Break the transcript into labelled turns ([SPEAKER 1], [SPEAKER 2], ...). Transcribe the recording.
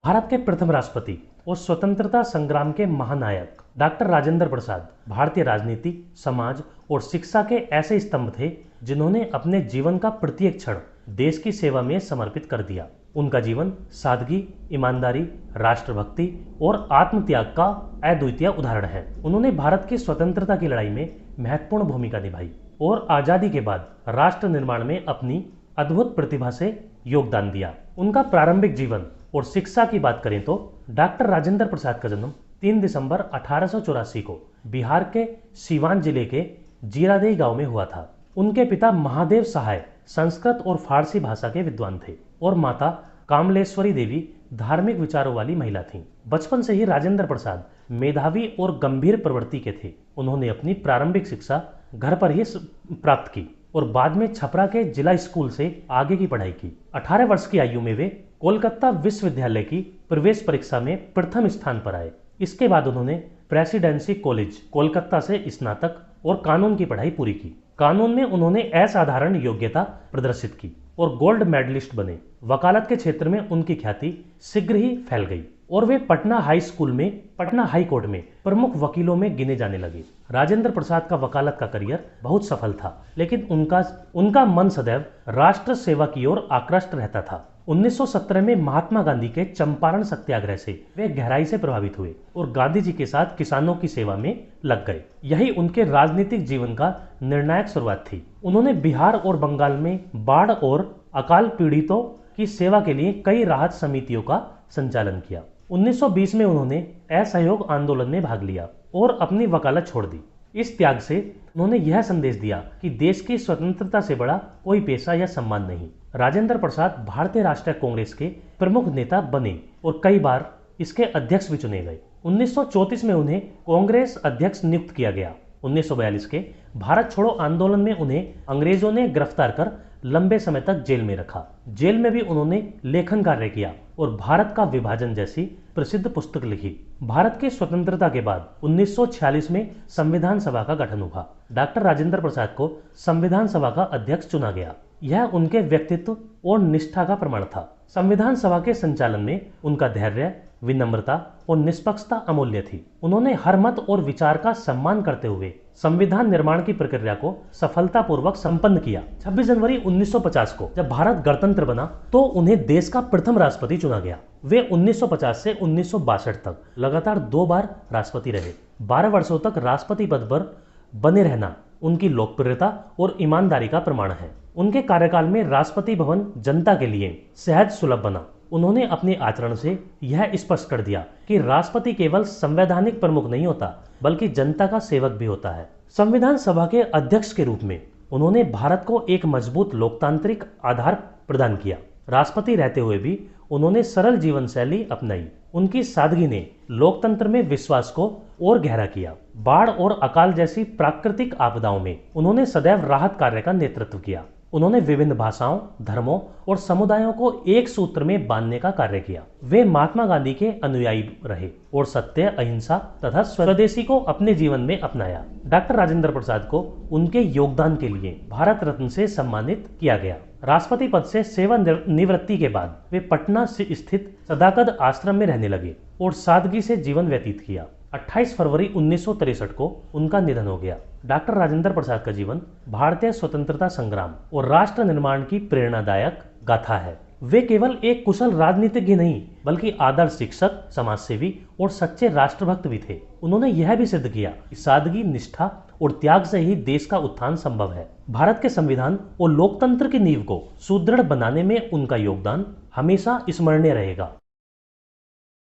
[SPEAKER 1] भारत के प्रथम राष्ट्रपति और स्वतंत्रता संग्राम के महानायक डॉक्टर राजेंद्र प्रसाद भारतीय राजनीति, समाज और शिक्षा के ऐसे स्तंभ थे जिन्होंने अपने जीवन का प्रत्येक क्षण देश की सेवा में समर्पित कर दिया। उनका जीवन सादगी, ईमानदारी, राष्ट्रभक्ति और आत्मत्याग का अद्वितीय उदाहरण है। उन्होंने भारत की स्वतंत्रता की लड़ाई में महत्वपूर्ण भूमिका निभाई और आजादी के बाद राष्ट्र निर्माण में अपनी अद्भुत प्रतिभा से योगदान दिया। उनका प्रारंभिक जीवन और शिक्षा की बात करें तो डॉक्टर राजेंद्र प्रसाद का जन्म 3 दिसंबर 1884 को बिहार के सीवान जिले के जीरादेई गांव में हुआ था। उनके पिता महादेव सहाय संस्कृत और फारसी भाषा के विद्वान थे और माता कामलेश्वरी देवी धार्मिक विचारों वाली महिला थीं। बचपन से ही राजेंद्र प्रसाद मेधावी और गंभीर प्रवृत्ति के थे। उन्होंने अपनी प्रारंभिक शिक्षा घर पर ही प्राप्त की और बाद में छपरा के जिला स्कूल से आगे की पढ़ाई की। 18 वर्ष की आयु में वे कोलकाता विश्वविद्यालय की प्रवेश परीक्षा में प्रथम स्थान पर आए। इसके बाद उन्होंने प्रेसिडेंसी कॉलेज कोलकाता से स्नातक और कानून की पढ़ाई पूरी की। कानून में उन्होंने असाधारण योग्यता प्रदर्शित की और गोल्ड मेडलिस्ट बने। वकालत के क्षेत्र में उनकी ख्याति शीघ्र ही फैल गई और वे पटना हाई कोर्ट में प्रमुख वकीलों में गिने जाने लगे। राजेंद्र प्रसाद का वकालत का करियर बहुत सफल था, लेकिन उनका मन सदैव राष्ट्र सेवा की ओर आकृष्ट रहता था। 1917 में महात्मा गांधी के चंपारण सत्याग्रह से वे गहराई से प्रभावित हुए और गांधी जी के साथ किसानों की सेवा में लग गए। यही उनके राजनीतिक जीवन का निर्णायक शुरुआत थी। उन्होंने बिहार और बंगाल में बाढ़ और अकाल पीड़ितों की सेवा के लिए कई राहत समितियों का संचालन किया। 1920 में उन्होंने असहयोग आंदोलन में भाग लिया और अपनी वकालत छोड़ दी। इस त्याग से उन्होंने यह संदेश दिया कि देश की स्वतंत्रता से बड़ा कोई पेशा या सम्मान नहीं। राजेंद्र प्रसाद भारतीय राष्ट्रीय कांग्रेस के प्रमुख नेता बने और कई बार इसके अध्यक्ष भी चुने गए। 1934 में उन्हें कांग्रेस अध्यक्ष नियुक्त किया गया। 1942 के भारत छोड़ो आंदोलन में उन्हें अंग्रेजों ने गिरफ्तार कर लंबे समय तक जेल में रखा। जेल में भी उन्होंने लेखन कार्य किया और भारत का विभाजन जैसी प्रसिद्ध पुस्तक लिखी। भारत की स्वतंत्रता के बाद 1946 में संविधान सभा का गठन हुआ। डॉक्टर राजेंद्र प्रसाद को संविधान सभा का अध्यक्ष चुना गया। यह उनके व्यक्तित्व और निष्ठा का प्रमाण था। संविधान सभा के संचालन में उनका धैर्य, विनम्रता और निष्पक्षता अमूल्य थी। उन्होंने हर मत और विचार का सम्मान करते हुए संविधान निर्माण की प्रक्रिया को सफलतापूर्वक संपन्न किया। 26 जनवरी 1950 को जब भारत गणतंत्र बना तो उन्हें देश का प्रथम राष्ट्रपति चुना गया। वे 1950 से 1962 तक लगातार 2 बार राष्ट्रपति रहे। 12 वर्षों तक राष्ट्रपति पद पर बने रहना उनकी लोकप्रियता और ईमानदारी का प्रमाण है। उनके कार्यकाल में राष्ट्रपति भवन जनता के लिए सहज सुलभ बना। उन्होंने अपने आचरण से यह स्पष्ट कर दिया कि राष्ट्रपति केवल संवैधानिक प्रमुख नहीं होता, बल्कि जनता का सेवक भी होता है। संविधान सभा के अध्यक्ष के रूप में उन्होंने भारत को एक मजबूत लोकतांत्रिक आधार प्रदान किया। राष्ट्रपति रहते हुए भी उन्होंने सरल जीवन शैली अपनाई। उनकी सादगी ने लोकतंत्र में विश्वास को और गहरा किया। बाढ़ और अकाल जैसी प्राकृतिक आपदाओं में उन्होंने सदैव राहत कार्य का नेतृत्व किया। उन्होंने विभिन्न भाषाओं, धर्मों और समुदायों को एक सूत्र में बांधने का कार्य किया। वे महात्मा गांधी के अनुयायी रहे और सत्य, अहिंसा तथा स्वदेशी को अपने जीवन में अपनाया। डॉक्टर राजेंद्र प्रसाद को उनके योगदान के लिए भारत रत्न से सम्मानित किया गया। राष्ट्रपति पद से सेवानिवृत्ति के बाद वे पटना से स्थित सदाकत आश्रम में रहने लगे और सादगी से जीवन व्यतीत किया। 28 फरवरी 1963 को उनका निधन हो गया। डॉक्टर राजेंद्र प्रसाद का जीवन भारतीय स्वतंत्रता संग्राम और राष्ट्र निर्माण की प्रेरणादायक गाथा है। वे केवल एक कुशल राजनीतिज्ञ नहीं, बल्कि आदर्श शिक्षक, समाजसेवी और सच्चे राष्ट्रभक्त भी थे। उन्होंने यह भी सिद्ध किया कि सादगी, निष्ठा और त्याग से ही देश का उत्थान संभव है। भारत के संविधान और लोकतंत्र की नींव को सुदृढ़ बनाने में उनका योगदान हमेशा स्मरणीय रहेगा।